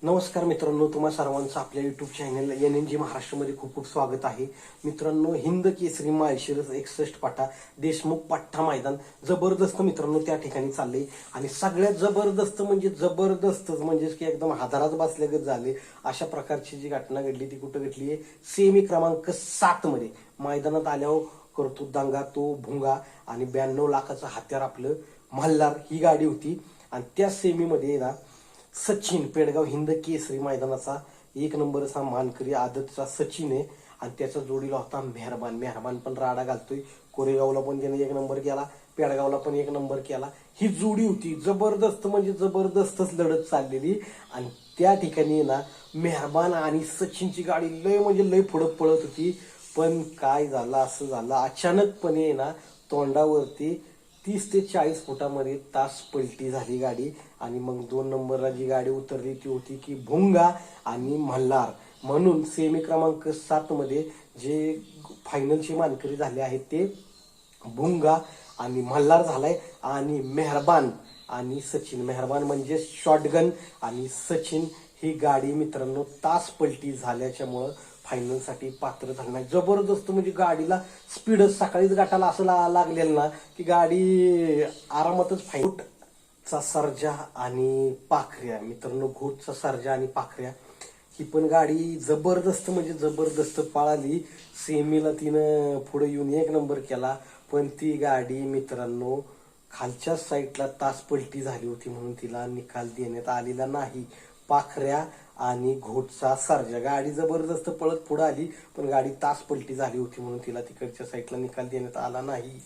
नमस्कार मित्रांनो, तुम्हा सर्वांचं आपल्या युट्यूब चॅनल NNG महाराष्ट्रामध्ये खूप खूप स्वागत आहे. मित्रांनो, हिंद केसरी माळशिरस 61 पाटा देशमुख पठ्ठा मैदान जबरदस्त मित्रांनो त्या ठिकाणी चालले. आणि सगळ्यात जबरदस्त म्हणजे जबरदस्तच म्हणजेच की एकदम हादरात बसल्यागत झाले अशा प्रकारची जी घटना घडली ती कुठं घडली आहे? सेमी क्रमांक 7 मध्ये मैदानात आल्यावर करतो दंगा तो भुंगा आणि 92 लाखाचं हत्यार आपलं मल्हार ही गाडी होती. आणि त्या सेमीमध्ये ना सचिन पेडगाव हिंद केसरी मैदानाचा एक नंबरचा मानकरी आदतचा सचिन आहे. आणि त्याचा जोडीला होता मेहरबान. मेहरबान पण राडा घालतोय. कोरेगावला पण त्याने एक नंबर केला, पेडगावला पण एक नंबर केला. ही जोडी होती जबरदस्त म्हणजे जबरदस्तच लढत चाललेली. आणि त्या ठिकाणी ना मेहरबान आणि सचिनची गाडी लय म्हणजे लय पुढं पळत होती. पण काय झालं, असं झालं अचानकपणे ना तोंडावरती 30 ते 40 फुटामध्ये तास पलटी झाली गाडी. आणि मग 2 नंबरला जी गाडी उतरली ती होती की भुंगा आणि मल्हार. म्हणून सेमी क्रमांक 7 मध्ये जे फायनलचे मानकरी झाले आहेत ते भुंगा आणि मल्हार झालाय. आणि मेहरबान आणि सचिन, मेहरबान म्हणजे शॉटगन आणि सचिन ही गाडी मित्रांनो तास पलटी झाल्याच्यामुळं फायनलसाठी पात्र झालं नाही. जबरदस्त म्हणजे गाडीला स्पीडच सकाळीच गाठाला असं लागलेलं ना की गाडी आरामातच घोटचा सर्जा आणि पाखऱ्या मित्रांनो, घोटचा सर्जा आणि पाखऱ्या ही पण गाडी जबरदस्त म्हणजे जबरदस्त पळाली. सेमीला तिनं पुढे येऊन एक नंबर केला. पण ती गाडी मित्रांनो खालच्या साईडला तास पलटी झाली होती म्हणून तिला निकाल देण्यात आलेला नाही. पाखऱ्या आणि घोटचा सर्जा गाडी जबरदस्त पळत पुढे आली, पण गाडी तास पलटी झाली होती म्हणून तिला तिकडच्या साईडला निकाल देण्यात आला नाही.